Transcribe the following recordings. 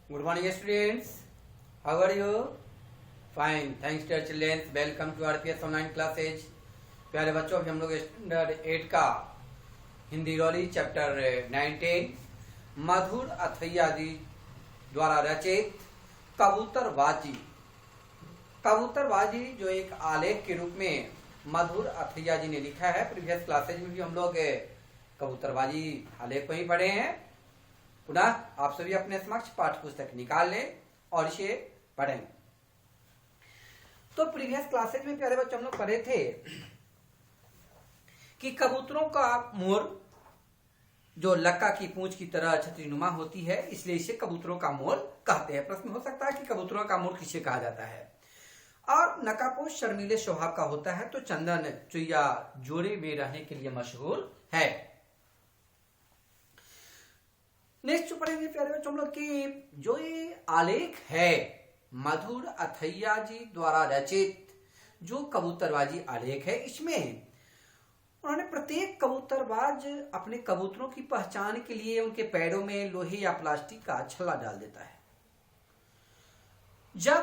Good morning, students. How are you? Fine. Thanks, dear children. Welcome to RPS online classes. प्यारे बच्चों, अभी हम लोग स्टैंडर्ड 8 का हिंदी रॉली चैप्टर 19 मधुर अथैया जी द्वारा रचित कबूतरबाजी। कबूतरबाजी जो एक आलेख के रूप में मधुर अथैया जी ने लिखा है। प्रीवियस क्लासेज में भी हम लोग कबूतरबाजी आलेख को ही पढ़े हैं। पुनः आप सभी अपने समक्ष पाठ्य पुस्तक निकाल लें और इसे पढ़ें। तो प्रीवियस क्लासेज में प्यारे बच्चों हम लोग पढ़े थे कि कबूतरों का मोर जो लक्का की पूंछ की तरह छतरीनुमा होती है, इसलिए इसे कबूतरों का मोर कहते हैं। प्रश्न हो सकता है कि कबूतरों का मोर किसे कहा जाता है। और नकापोश शर्मीले स्वभाव का होता है, तो चंदन चुईया जोड़े में रहने के लिए मशहूर है। नेक्स्ट पढ़ेंगे प्यारे बच्चों हम लोग की जो ये आलेख है मधुर अथैया जी द्वारा रचित जो कबूतरबाजी आलेख है, इसमें उन्होंने प्रत्येक कबूतरबाज अपने कबूतरों की पहचान के लिए उनके पैरों में लोहे या प्लास्टिक का छल्ला डाल देता है। जब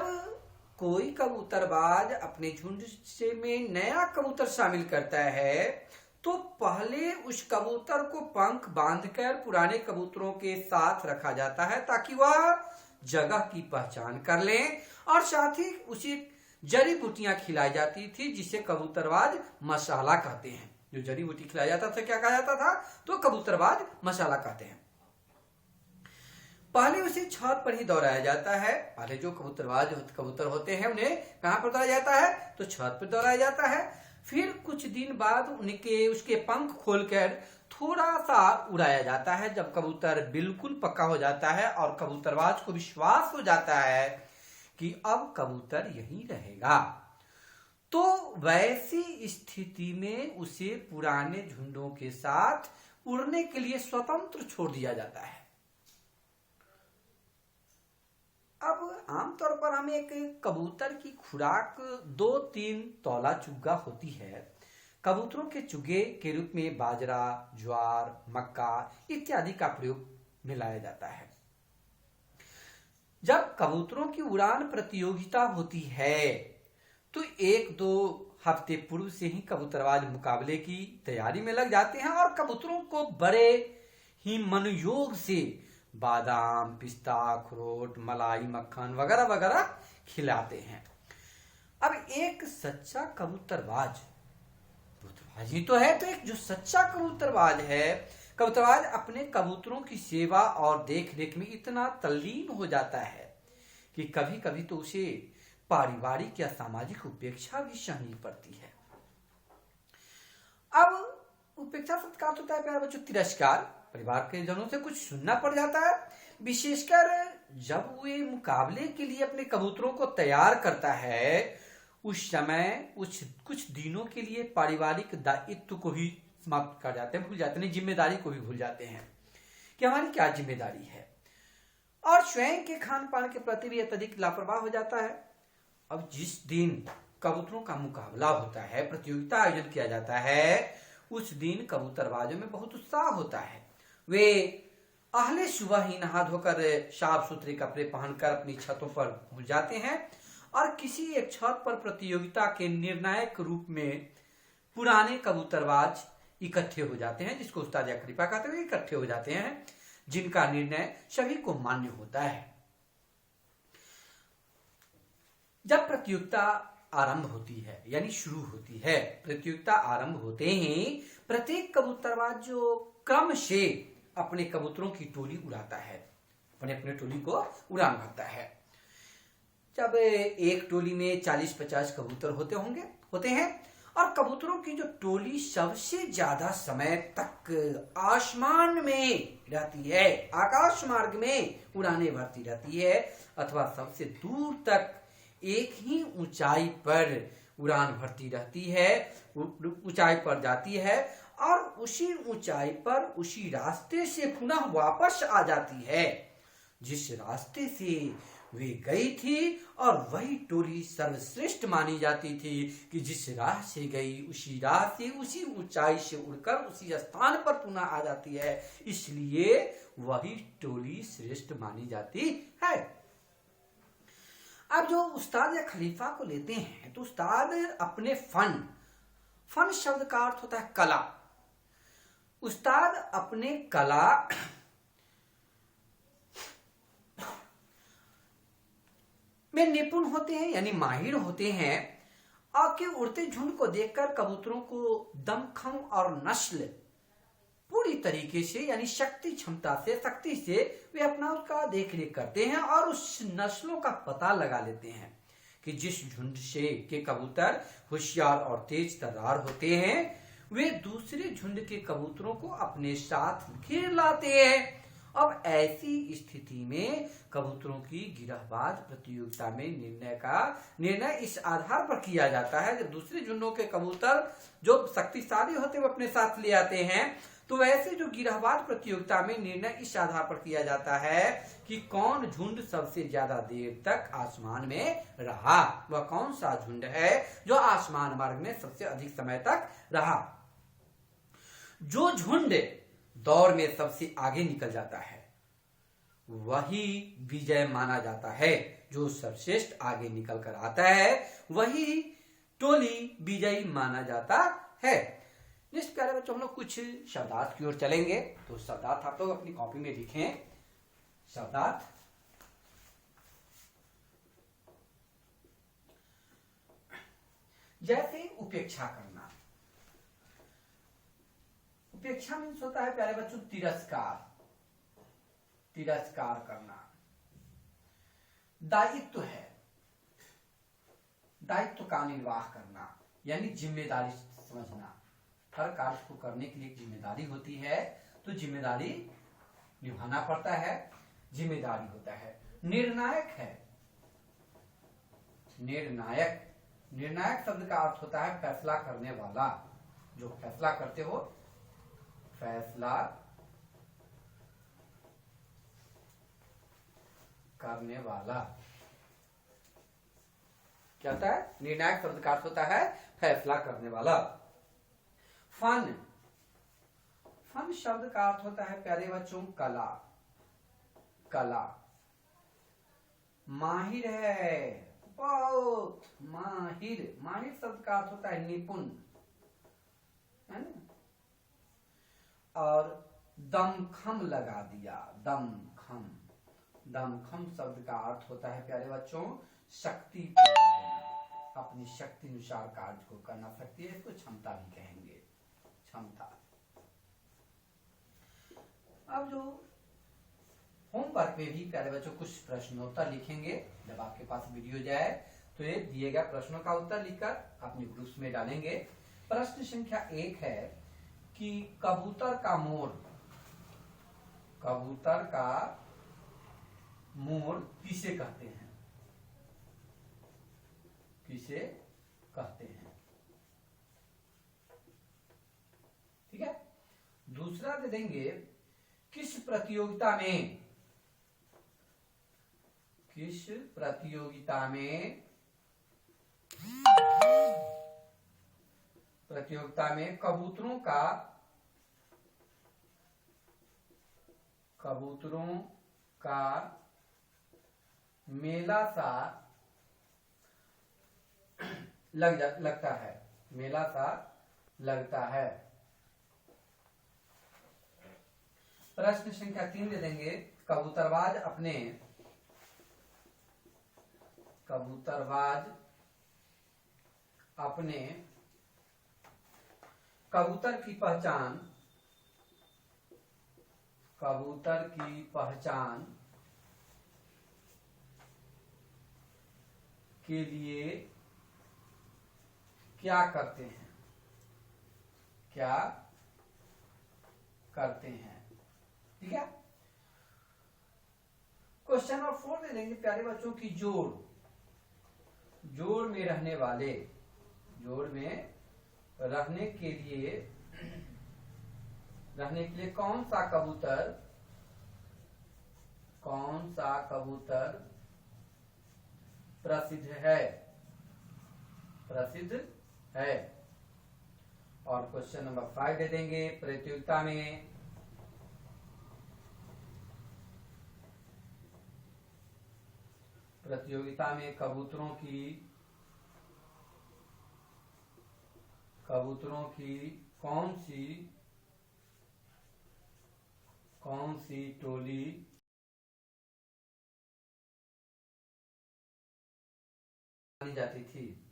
कोई कबूतरबाज अपने झुंड से में नया कबूतर शामिल करता है तो पहले उस कबूतर को पंख बांधकर पुराने कबूतरों के साथ रखा जाता है ताकि वह जगह की पहचान कर ले, और साथ ही उसे जड़ी बूटियां खिलाई जाती थी जिसे कबूतरबाज मसाला कहते हैं। जो जड़ी बूटी खिलाया जाता था क्या कहा जाता था? तो कबूतरबाज मसाला कहते हैं। पहले उसे छत पर ही दौड़ाया जाता है। पहले जो कबूतर होते हैं उन्हें कहां पर दौड़ाया जाता है? तो छत पर दौड़ाया जाता है। फिर कुछ दिन बाद उसके पंख खोलकर थोड़ा सा उड़ाया जाता है। जब कबूतर बिल्कुल पक्का हो जाता है और कबूतरबाज को विश्वास हो जाता है कि अब कबूतर यहीं रहेगा, तो वैसी स्थिति में उसे पुराने झुंडों के साथ उड़ने के लिए स्वतंत्र छोड़ दिया जाता है। अब आमतौर पर हमें एक कबूतर की खुराक 2-3 तौला चुग्गा होती है। कबूतरों के चुगे के रूप में बाजरा, ज्वार, मक्का इत्यादि का प्रयोग मिलाया जाता है। जब कबूतरों की उड़ान प्रतियोगिता होती है तो 1-2 हफ्ते पूर्व से ही कबूतरबाज मुकाबले की तैयारी में लग जाते हैं और कबूतरों को बड़े ही मनोयोग से बादाम, पिस्ता, अखरोट, मलाई, मक्खन वगैरह वगैरह खिलाते हैं। अब एक सच्चा कबूतरबाज ही तो है, तो एक जो सच्चा कबूतरबाज अपने कबूतरों की सेवा और देख रेख में इतना तल्लीन हो जाता है कि कभी कभी तो उसे पारिवारिक या सामाजिक उपेक्षा भी सहनी पड़ती है। अब उपेक्षा शब्द का होता है प्यारे बच्चों तिरस्कार। परिवार के जनों से कुछ सुनना पड़ जाता है, विशेषकर जब वे मुकाबले के लिए अपने कबूतरों को तैयार करता है। उस समय कुछ दिनों के लिए पारिवारिक दायित्व को भी समाप्त कर जाते हैं, भूल जाते हैं, जिम्मेदारी को भी भूल जाते हैं कि हमारी क्या जिम्मेदारी है, और स्वयं के खान पान के प्रति भी अत्यधिक लापरवाह हो जाता है। अब जिस दिन कबूतरों का मुकाबला होता है, प्रतियोगिता आयोजन किया जाता है, उस दिन कबूतरबाजों में बहुत उत्साह होता है। वे अहले सुबह ही नहा धोकर साफ सुथरे कपड़े पहनकर अपनी छतों पर पहुंच जाते हैं और किसी एक छत पर प्रतियोगिता के निर्णायक रूप में पुराने कबूतरबाज इकट्ठे हो जाते हैं, जिसको उस्ताद या कृपा कहते हुए इकट्ठे हो जाते हैं, जिनका निर्णय सभी को मान्य होता है। जब प्रतियोगिता आरंभ होती है यानी शुरू होती है, प्रतियोगिता आरंभ होते ही प्रत्येक कबूतरबाज जो क्रम से अपने कबूतरों की टोली उड़ाता है, अपने टोली को उड़ान भरता है। जब एक टोली में 40-50 कबूतर होते हैं और कबूतरों की जो टोली सबसे ज्यादा समय तक आसमान में रहती है, आकाश मार्ग में उड़ाने भरती रहती है, अथवा सबसे दूर तक एक ही ऊंचाई पर उड़ान भरती रहती है, ऊंचाई पर जाती है और उसी ऊंचाई पर उसी रास्ते से पुनः वापस आ जाती है जिस रास्ते से वे गई थी, और वही टोली सर्वश्रेष्ठ मानी जाती थी कि जिस राह से गई उसी राह से उसी ऊंचाई से उड़कर उसी स्थान पर पुनः आ जाती है, इसलिए वही टोली श्रेष्ठ मानी जाती है। अब जो उस्ताद या खलीफा को लेते हैं तो उस्ताद अपने फन शब्द का अर्थ होता है कला। उस्ताद अपने कला में निपुण होते हैं यानी माहिर होते हैं। आपके उड़ते झुंड को देखकर कबूतरों को दमखम और नस्ल पूरी तरीके से यानी सख्ती से वे अपना उसका देख रेख करते हैं और उस नस्लों का पता लगा लेते हैं कि जिस झुंड से के कबूतर होशियार और तेज तर्रार होते हैं वे दूसरे झुंड के कबूतरों को अपने साथ घेर लाते हैं। अब ऐसी स्थिति में कबूतरों की गिरहबाज प्रतियोगिता में निर्णय इस आधार पर किया जाता है जब दूसरे झुंडों के कबूतर जो शक्तिशाली होते हुए अपने साथ ले आते हैं तो वैसे जो गिरहबाज प्रतियोगिता में निर्णय इस आधार पर किया जाता है कि कौन झुंड सबसे ज्यादा देर तक आसमान में रहा। वह कौन सा झुंड है जो आसमान मार्ग में सबसे अधिक समय तक रहा। जो झुंड दौड़ में सबसे आगे निकल जाता है वही विजय माना जाता है। जो सर्वश्रेष्ठ आगे निकल कर आता है वही टोली विजयी माना जाता है। नेक्स्ट प्यारे बच्चों हम लोग कुछ शब्दार्थ की ओर चलेंगे। तो शब्दार्थ आप लोग अपनी कॉपी में लिखें। शब्दार्थ जैसे उपेक्षा करना। उपेक्षा मीन्स होता है प्यारे बच्चों तिरस्कार करना। दायित्व है, दायित्व का निर्वाह करना यानी जिम्मेदारी समझना। हर कार्य को करने के लिए जिम्मेदारी होती है तो जिम्मेदारी निभाना पड़ता है, जिम्मेदारी होता है। निर्णायक है, निर्णायक शब्द का अर्थ होता है फैसला करने वाला। जो फैसला करते हो, फैसला करने वाला क्या होता है। निर्णायक शब्द का अर्थ होता है फैसला करने वाला। फन शब्द का अर्थ होता है प्यारे बच्चों कला। माहिर है, बहुत माहिर शब्द का अर्थ होता है निपुण, है ना। और दमखम लगा दिया, दमखम शब्द का अर्थ होता है प्यारे बच्चों शक्ति, अपनी शक्ति अनुसार कार्य को करना। शक्ति है, इसको क्षमता भी कहेंगे, क्षमता। अब जो होमवर्क में भी प्यारे बच्चों कुछ प्रश्नोत्तर लिखेंगे। जब आपके पास वीडियो जाए तो ये दिए गए प्रश्नों का उत्तर लिखकर अपने ग्रुप्स में डालेंगे। प्रश्न संख्या 1 है कि कबूतर का मोर किसे कहते हैं, किसे कहते हैं। ठीक है। दूसरा दे देंगे किस प्रतियोगिता में कबूतरों का मेला सा लगता है, मेला सा लगता है। प्रश्न संख्या 3 दे देंगे कबूतरबाज अपने कबूतर की पहचान के लिए क्या करते हैं। ठीक है। क्वेश्चन नंबर 4 दे देंगे प्यारे बच्चों की जोड़ में रहने के लिए कौन सा कबूतर प्रसिद्ध है। और क्वेश्चन नंबर 5 दे देंगे प्रतियोगिता में कबूतरों की कौन सी टोली मानी जाती थी?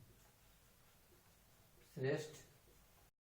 श्रेष्ठ